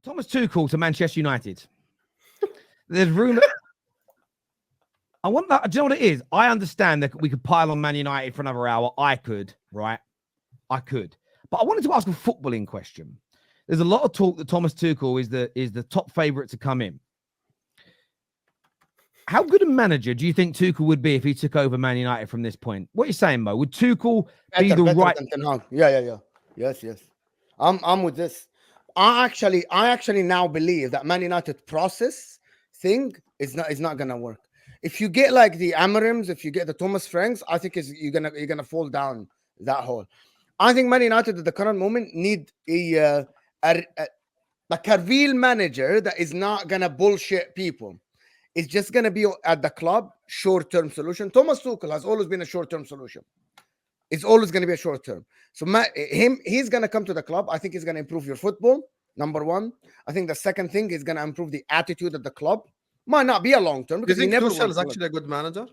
Thomas Tuchel to Manchester United. There's rumour. I want that. Do you know what it is? I understand that we could pile on Man United for another hour. I could, right? I could. But I wanted to ask a footballing question. There's a lot of talk that Thomas Tuchel is the top favourite to come in. How good a manager do you think Tuchel would be if he took over Man United from this point? What are you saying, Mo? Would Tuchel be the right? Yeah. Yes. I'm with this. I actually now believe that Man United process thing is not gonna work. If you get like the Amarims, if you get the Thomas Franks, I think you're gonna fall down that hole. I think Man United at the current moment need like a real manager that is not gonna bullshit people. It's just gonna be at the club short-term solution. Thomas Tuchel has always been a short-term solution. It's always going to be a short term. So he's going to come to the club. I think he's going to improve your football. Number one. I think the second thing is going to improve the attitude of the club. Might not be a long term. Do you think Tuchel is actually a good manager?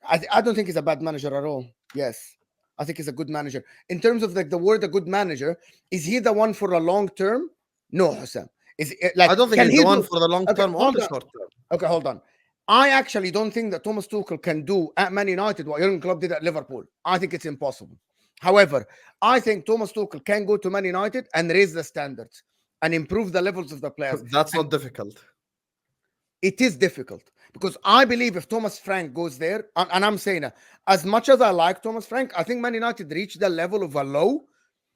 I don't think he's a bad manager at all. Yes. I think he's a good manager. In terms of the word a good manager, is he the one for a long term? No, Hassan. I don't think he's the one for the long term or the short term. Okay, hold on. I actually don't think that Thomas Tuchel can do at Man United what Jurgen Klopp did at Liverpool. I think it's impossible. However, I think Thomas Tuchel can go to Man United and raise the standards and improve the levels of the players. That's not difficult. It is difficult because I believe if Thomas Frank goes there, and I'm saying as much as I like Thomas Frank, I think Man United reached the level of a low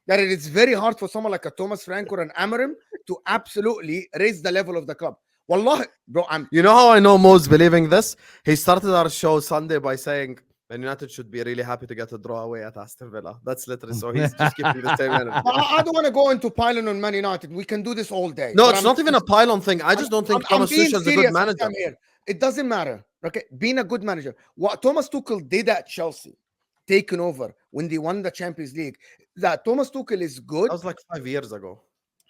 that it is very hard for someone like a Thomas Frank or an Amarim to absolutely raise the level of the club. Wallahi, bro, You know how I know Mo's believing this? He started our show Sunday by saying Man United should be really happy to get a draw away at Aston Villa. That's literally so he's just keeping the same energy. I don't want to go into pylon on Man United. We can do this all day. No, it's not even a pylon thing. I just don't think Thomas Tuchel is a good manager. It doesn't matter. Okay, being a good manager. What Thomas Tuchel did at Chelsea, taken over when they won the Champions League, that Thomas Tuchel is good. That was like 5 years ago.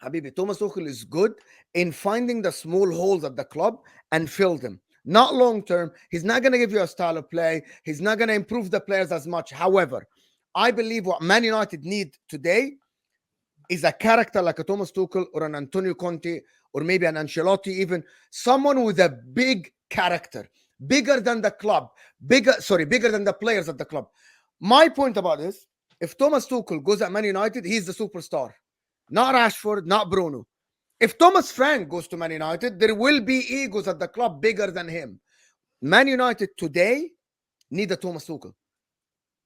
Habibi, Thomas Tuchel is good in finding the small holes at the club and fill them. Not long term. He's not going to give you a style of play. He's not going to improve the players as much. However, I believe what Man United need today is a character like a Thomas Tuchel or an Antonio Conte or maybe an Ancelotti, even someone with a big character, bigger than the club, bigger than the players at the club. My point about this, if Thomas Tuchel goes at Man United, he's the superstar. Not Rashford, not Bruno. If Thomas Frank goes to Man United, there will be egos at the club bigger than him. Man United today need a Thomas Tuchel.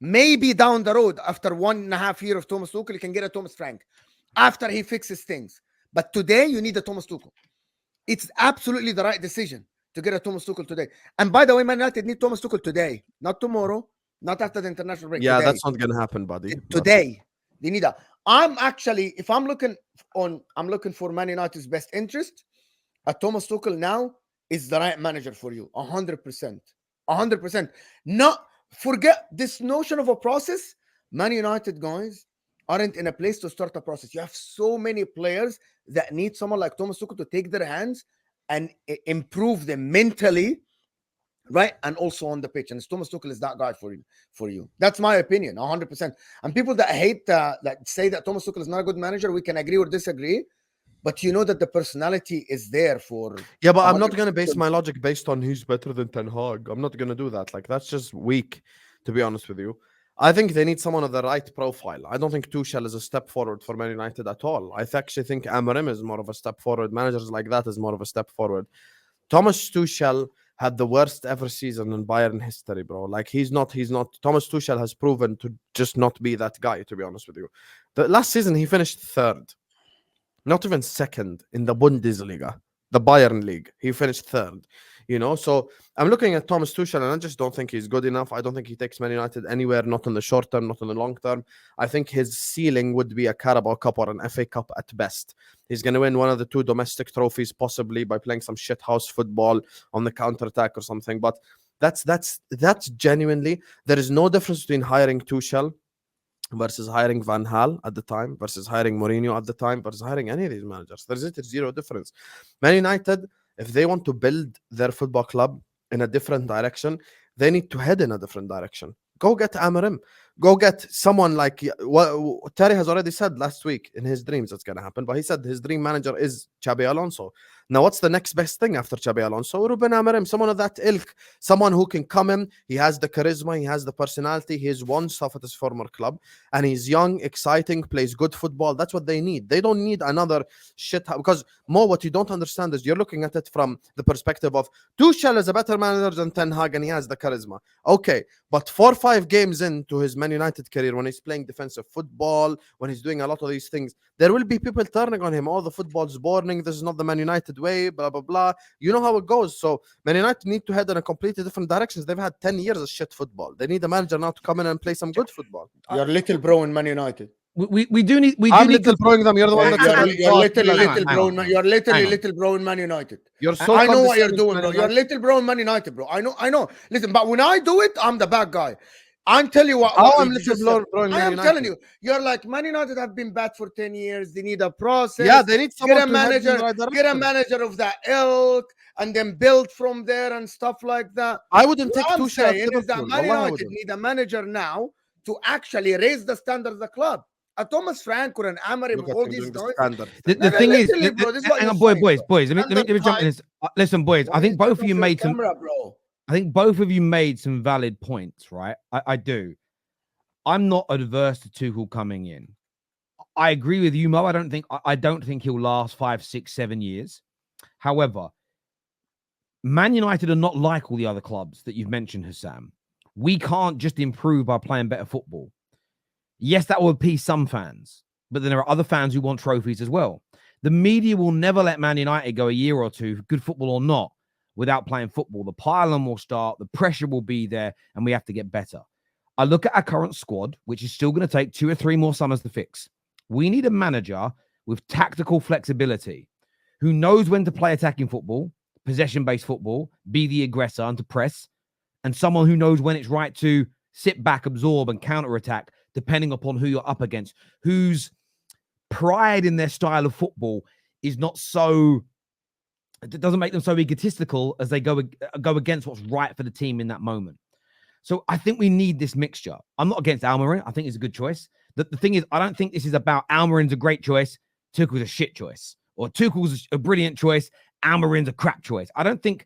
Maybe down the road, after 1.5 years of Thomas Tuchel, you can get a Thomas Frank after he fixes things. But today, you need a Thomas Tuchel. It's absolutely the right decision to get a Thomas Tuchel today. And by the way, Man United need Thomas Tuchel today, not tomorrow, not after the international break. Yeah, today. That's not going to happen, buddy. Today, they need that. I'm actually, if I'm looking for Man United's best interest, a Thomas Tuchel now is the right manager for you. 100%. 100%. Not forget this notion of a process. Man United guys aren't in a place to start a process. You have so many players that need someone like Thomas Tuchel to take their hands and improve them mentally, right? And also on the pitch. And Thomas Tuchel is that guy for you. That's my opinion, 100%. And people that hate that say that Thomas Tuchel is not a good manager, we can agree or disagree. But you know that the personality is there for... Yeah, but I'm not going to base my logic based on who's better than Ten Hag. I'm not going to do that. Like, that's just weak, to be honest with you. I think they need someone of the right profile. I don't think Tuchel is a step forward for Man United at all. I actually think Amarim is more of a step forward. Managers like that is more of a step forward. Thomas Tuchel had the worst ever season in Bayern history, bro. Like, he's not. Thomas Tuchel has proven to just not be that guy, to be honest with you. The last season, he finished third. Not even second in the Bundesliga, the Bayern League. He finished third, So I'm looking at Thomas Tuchel, and I just don't think he's good enough. I don't think he takes Man United anywhere, not in the short term, not in the long term. I think his ceiling would be a Carabao Cup or an FA Cup at best. He's going to win one of the 2 domestic trophies, possibly by playing some shithouse football on the counter-attack or something. But that's genuinely, there is no difference between hiring Tuchel versus hiring Van Gaal at the time, versus hiring Mourinho at the time, versus hiring any of these managers. There's zero difference. Man United, if they want to build their football club in a different direction, they need to head in a different direction. Go get Amarim. Go get someone like what Terry has already said last week in his dreams that's going to happen. But he said his dream manager is Xabi Alonso. Now, what's the next best thing after Xabi Alonso? Ruben Amorim, someone of that ilk, someone who can come in. He has the charisma, he has the personality, he's won stuff at his former club, and he's young, exciting, plays good football. That's what they need. They don't need another shit. Because more, what you don't understand is you're looking at it from the perspective of Tuchel is a better manager than Ten Hag, and he has the charisma. Okay, but 4 or 5 games into his Man United career, when he's playing defensive football, when he's doing a lot of these things, there will be people turning on him. Oh, the football's boring. This is not the Man United way, blah, blah, blah. You know how it goes. So Man United need to head in a completely different directions. They've had 10 years of shit football. They need a manager now to come in and play some good football. You're little bro in Man United. We do need. I'm little throwing them. You're the one You're that's literally little bro. You're literally little bro in Man United. I know what you're doing, bro. You're little bro in Man United, bro. I know. Listen, but when I do it, I'm the bad guy. I'm telling you what. I'm little bro in Man I'm United. telling you, you're like Man United have been bad for 10 years. They need a process. Yeah, they need someone get a to head in the manager. right Get a direction. manager of that ilk, and then build from there and stuff like that. I wouldn't take What I'm Tuchel saying at is that Liverpool. Man Wallah, I United wouldn't. need a manager now to actually raise the standard of the club. Thomas Franco and Amorim, Look at all him these doing the guys. standard. The thing is, literally, bro, this is what hang you're on, boys. saying, Let me jump in this. Listen, boys. I think both of you made some. bro. I think both of you made some valid points, right? I do. I'm not adverse to Tuchel coming in. I agree with you, Mo. I don't think he'll last 5, 6, 7 years. However, Man United are not like all the other clubs that you've mentioned, Hassam. We can't just improve by playing better football. Yes, that will appease some fans, but then there are other fans who want trophies as well. The media will never let Man United go a year or two, good football or not, without playing football. The pylon will start, the pressure will be there, and we have to get better. I look at our current squad, which is still going to take 2 or 3 more summers to fix. We need a manager with tactical flexibility who knows when to play attacking football, possession-based football, be the aggressor and to press, and someone who knows when it's right to sit back, absorb, and counter-attack, depending upon who you're up against, whose pride in their style of football is not so, it doesn't make them so egotistical as they go against what's right for the team in that moment. So I think we need this mixture. I'm not against Almiron. I think it's a good choice. The thing is, I don't think this is about Almiron's a great choice, Tuchel's a shit choice, or Tuchel's a brilliant choice, Almiron's a crap choice. I don't think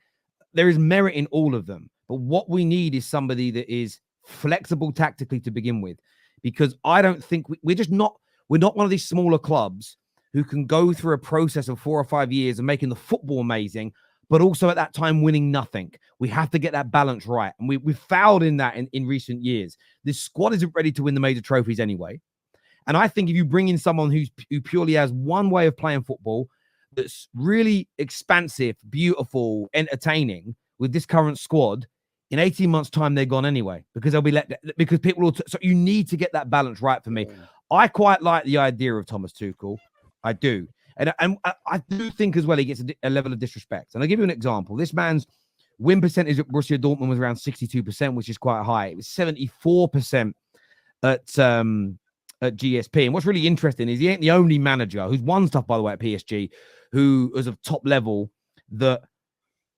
there is merit in all of them. But what we need is somebody that is flexible tactically to begin with, because I don't think we're not one of these smaller clubs who can go through a process of 4 or 5 years of making the football amazing, but also at that time winning nothing. We have to get that balance right. And we've fouled in that in recent years. This squad isn't ready to win the major trophies anyway. And I think if you bring in someone who purely has one way of playing football that's really expansive, beautiful, entertaining with this current squad, in 18 months' time, they're gone anyway because they'll be because people will. So you need to get that balance right for me. I quite like the idea of Thomas Tuchel. I do. And I do think as well he gets a level of disrespect. And I'll give you an example. This man's win percentage at Borussia Dortmund was around 62%, which is quite high. It was 74% at GSP. And what's really interesting is he ain't the only manager who's won stuff, by the way, at PSG, who is of top level that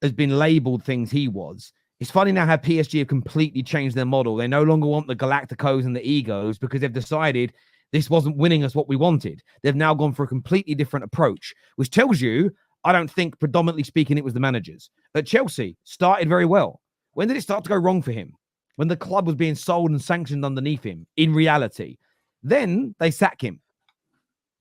has been labelled things he was. It's funny now how PSG have completely changed their model. They no longer want the Galacticos and the egos because they've decided this wasn't winning us what we wanted. They've now gone for a completely different approach, which tells you, I don't think, predominantly speaking, it was the managers. At Chelsea, started very well. When did it start to go wrong for him? When the club was being sold and sanctioned underneath him, in reality. Then they sack him.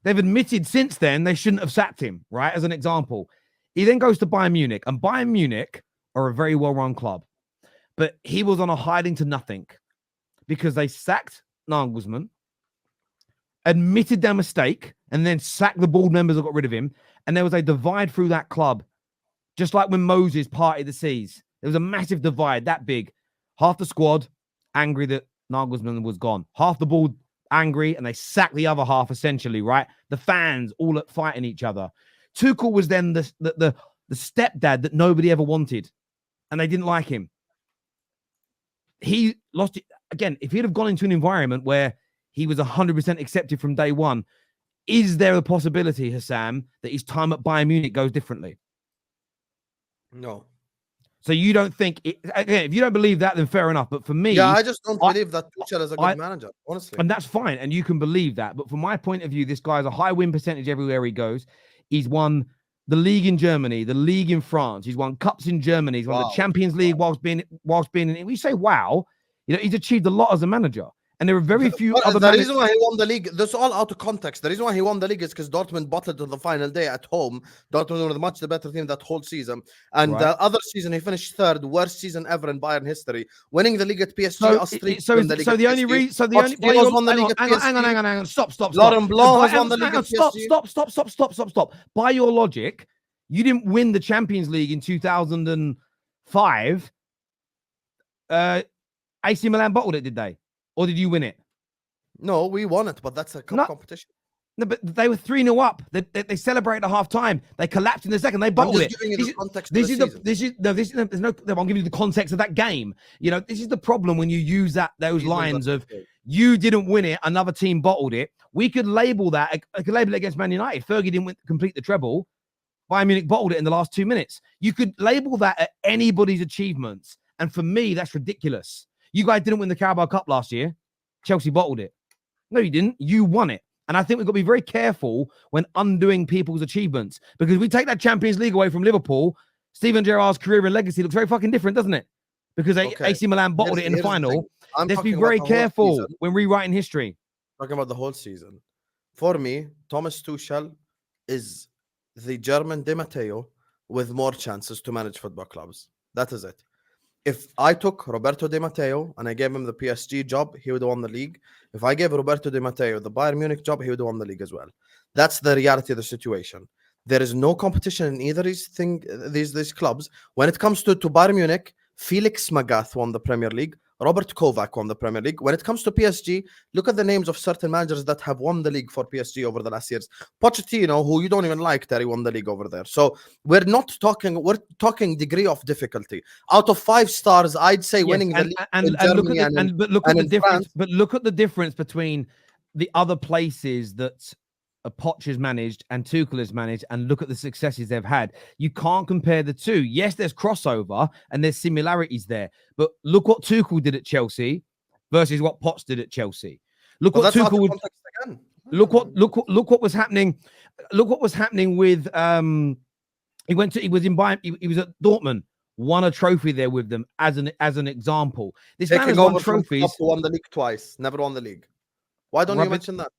They've admitted since then they shouldn't have sacked him, right? As an example. He then goes to Bayern Munich, and Bayern Munich are a very well-run club. But he was on a hiding to nothing because they sacked Nagelsmann, admitted their mistake, and then sacked the board members that got rid of him. And there was a divide through that club, just like when Moses parted the seas. There was a massive divide, that big. Half the squad angry that Nagelsmann was gone. Half the board angry, and they sacked the other half, essentially, right? The fans all fighting each other. Tuchel was then the stepdad that nobody ever wanted, and they didn't like him. He lost it. Again, if he'd have gone into an environment where he was 100% accepted from day one, is there a possibility, Hassam, that his time at Bayern Munich goes differently? No. So you don't think it, again? If you don't believe that, then fair enough. But for me, Yeah, I just don't I- believe that Tuchel is a good manager, honestly. and that's fine, and you can believe that. But from my point of view, this guy has a high win percentage everywhere he goes. He's won the league in Germany, the league in France. He's won cups in Germany. He's won the Champions League whilst being in. We say wow, he's achieved a lot as a manager. And there are very few other The reason why he won the league, this is all out of context. The reason why he won the league is because Dortmund bottled to the final day at home. Dortmund were much the better team that whole season. And the other season, he finished third, worst season ever in Bayern history, winning the league at PSG. So the only reason, hang on, stop. Laurent Blanc has won the league at PSG. Stop. By your logic, you didn't win the Champions League in 2005. AC Milan bottled it, did they? Or did you win it? No, we won it, but that's a cup competition. No, but they were 3-0 up. They celebrated at half time. They collapsed in the second. They bottled it. Giving you the context I'm giving you the context of that game. This is the problem when you use those lines of you didn't win it, another team bottled it. We could label that. I could label it against Man United. Fergie didn't complete the treble. Bayern Munich bottled it in the last 2 minutes. You could label that at anybody's achievements. And for me, that's ridiculous. You guys didn't win the Carabao Cup last year. Chelsea bottled it. No, you didn't. You won it. And I think we've got to be very careful when undoing people's achievements. Because we take that Champions League away from Liverpool, Steven Gerrard's career and legacy looks very fucking different, doesn't it? Because AC Milan bottled it in the final. Let's be very careful when rewriting history. Talking about the whole season. For me, Thomas Tuchel is the German Di Matteo with more chances to manage football clubs. That is it. If I took Roberto Di Matteo and I gave him the PSG job, he would have won the league. If I gave Roberto Di Matteo the Bayern Munich job, he would have won the league as well. That's the reality of the situation. There is no competition in either these clubs. When it comes to Bayern Munich, Felix Magath won the Premier League. Robert Kovac won the Premier League. When it comes to PSG, look at the names of certain managers that have won the league for PSG over the last years. Pochettino, who you don't even like, Terry, won the league over there. So we're talking degree of difficulty. Out of 5 stars, I'd say winning the league in Germany but look at the difference between the other places that Poch has managed and Tuchel has managed, and look at the successes they've had. You can't compare the two. Yes, there's crossover and there's similarities there, but look what Tuchel did at Chelsea versus what Poch did at Chelsea. Look what Tuchel would. Look what was happening. Look what was happening with he was in Bayern. He was at Dortmund. Won a trophy there with them as an example. This man has won trophies. Won the league twice. Never won the league. Why don't you mention that?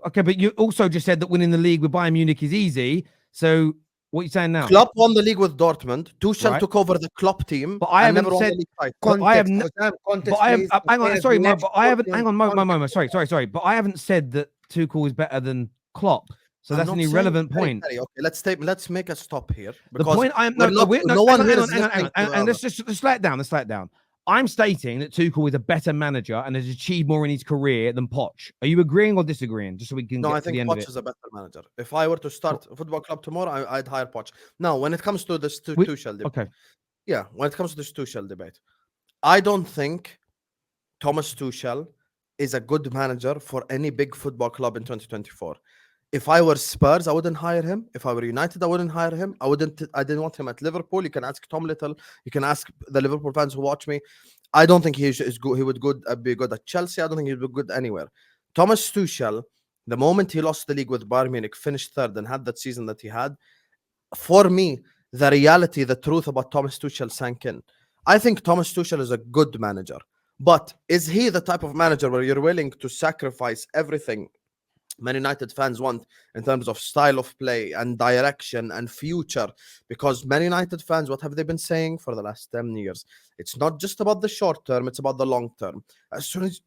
Okay, but you also just said that winning the league with Bayern Munich is easy. So what are you saying now? Klopp won the league with Dortmund. Tuchel took over the Klopp team. But I haven't said. But I haven't. Hang on. Sorry, but I haven't. Hang on, moment. Sorry. But I haven't said that Tuchel is better than Klopp. So that's an irrelevant point. Okay, let's make a stop here. The point I am no one. Hang on. Let's slow it down. Let's slow it down. I'm stating that Tuchel is a better manager and has achieved more in his career than Poch. Are you agreeing or disagreeing? Just so we can get to the end of it. No, I think Poch is a better manager. If I were to start a football club tomorrow, I'd hire Poch. Now, when it comes to this Tuchel debate, when it comes to this Tuchel debate, I don't think Thomas Tuchel is a good manager for any big football club in 2024. If I were Spurs, I wouldn't hire him. If I were United, I wouldn't hire him. I didn't want him at Liverpool. You can ask Tom Little. You can ask the Liverpool fans who watch me. I don't think he is good. He would be good at Chelsea. I don't think he'd be good anywhere. Thomas Tuchel, the moment he lost the league with Bayern Munich, finished third and had that season that he had, for me, the reality, the truth about Thomas Tuchel sank in. I think Thomas Tuchel is a good manager. But is he the type of manager where you're willing to sacrifice everything Man United fans want in terms of style of play and direction and future? Because Man United fans, what have they been saying for the last 10 years? It's not just about the short term, it's about the long term. As soon as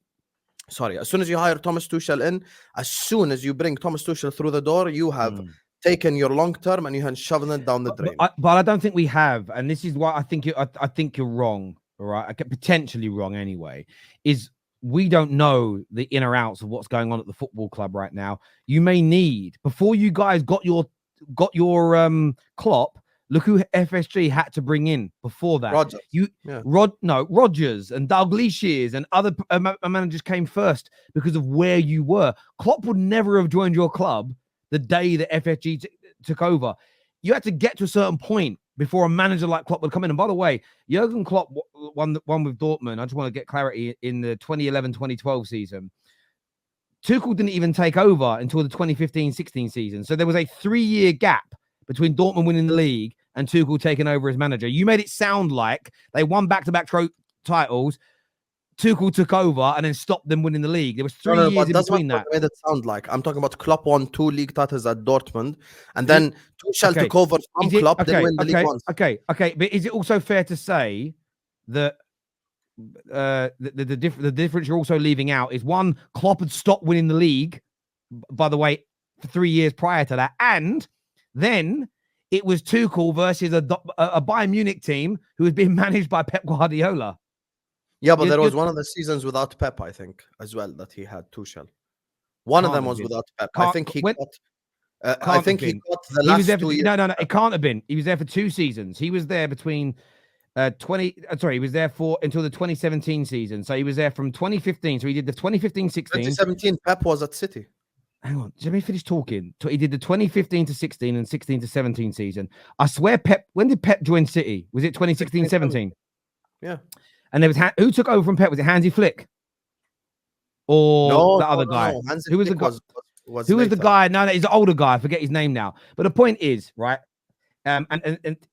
you hire Thomas Tuchel in, as soon as you bring Thomas Tuchel through the door, you have taken your long term and you have shoved it down the drain. But I don't think we have, and this is why I think you're wrong, all right? Potentially wrong anyway, is we don't know the in or outs of what's going on at the football club right now. You may need, before you guys got your Klopp, look who FSG had to bring in before that. Rodgers and Dalglish and other managers came first because of where you were. Klopp would never have joined your club the day that FSG took over. You had to get to a certain point before a manager like Klopp would come in. And by the way, Jurgen Klopp won with Dortmund. I just want to get clarity in the 2011-2012 season. Tuchel didn't even take over until the 2015-16 season. So there was a 3-year gap between Dortmund winning the league and Tuchel taking over as manager. You made it sound like they won back-to-back titles. Tuchel took over and then stopped them winning the league. There was 3 years in between that. Made it sound like I'm talking about Klopp won 2 league titles at Dortmund, and then Tuchel took over from Klopp. Then win the league once. Okay. But is it also fair to say that the difference you're also leaving out is one, Klopp had stopped winning the league, by the way, for 3 years prior to that, and then it was Tuchel versus a Bayern Munich team who was being managed by Pep Guardiola. Yeah, but there was one of the seasons without Pep, I think, as well, that he had Tuchel. One of them was without Pep. I think he got the last 2 years. No, it can't have been. He was there for 2 seasons. He was there between he was there until the 2017 season. So he was there from 2015. So he did the 2015-16. 2017, Pep was at City. Hang on, let me finish talking. He did the 2015-16 and 16-17 season. I swear, when did Pep join City? Was it 2016-17? Yeah. And there was who took over from Pep? Was it Hansi Flick or the other guy? No. Who was the guy? Who was the guy? No, he's an older guy. I forget his name now. But the point is, right? And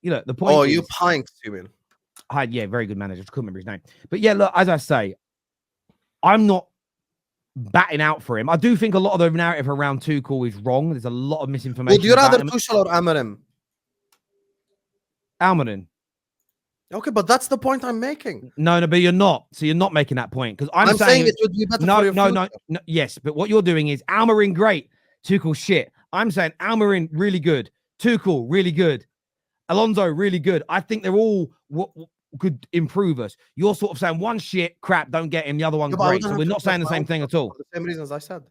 you know the point. Oh, is, you Pinks, you mean? Yeah, very good manager. I couldn't remember his name. But yeah, look, as I say, I'm not batting out for him. I do think a lot of the narrative around Tuchel is wrong. There's a lot of misinformation. Would you rather Tuchel or Amorim? Amorim. Okay, but that's the point I'm making. No, but you're not. So you're not making that point because I'm saying it would be better for your future. No. Yes, but what you're doing is Amorim great, Tuchel shit. I'm saying Amorim really good, Tuchel really good, Alonso really good. I think they're all what could improve us. You're sort of saying one shit, crap, don't get him. The other one great. So we're not saying the same thing at all. For the same reasons I said.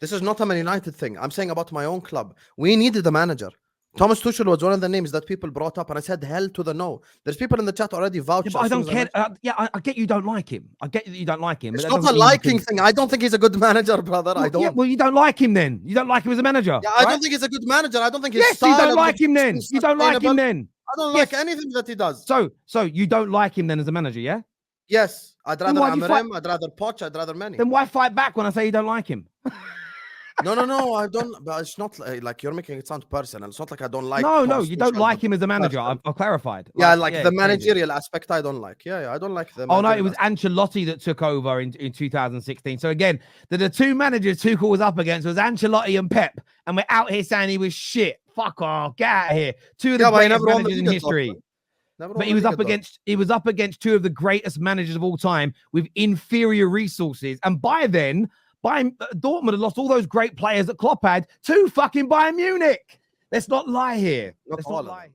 This is not a Man United thing. I'm saying about my own club. We needed a manager. Thomas Tuchel was one of the names that people brought up, and I said, hell to the no. There's people in the chat already vouching. Yeah, but I don't care. I get you don't like him. I get that you don't like him. It's not a liking thing. I don't think he's a good manager, brother. I don't. Yeah, well, you don't like him then. You don't like him as a manager. Yeah, I don't think he's a good manager. I don't think his style. Yes, you don't like him then. You don't like him then. I don't like anything that he does. So you don't like him then as a manager, yeah? Yes. I'd rather Amorim, I'd rather Poch, I'd rather Many. Then why fight back when I say you don't like him? No, I don't. But it's not like you're making it sound personal. It's not like I don't like. No, you don't like him as a manager. I've clarified. The managerial aspect I don't like. Yeah, I don't like them. Oh no, it was Ancelotti that took over in 2016. So again, the 2 managers Tuchel was up against was Ancelotti and Pep, and we're out here saying he was shit. Fuck off, get out of here. 2 of the greatest managers in history. But he was up against 2 of the greatest managers of all time with inferior resources, and by then. Dortmund had lost all those great players that Klopp had to fucking Bayern Munich. Let's not lie here. Let's not lie here.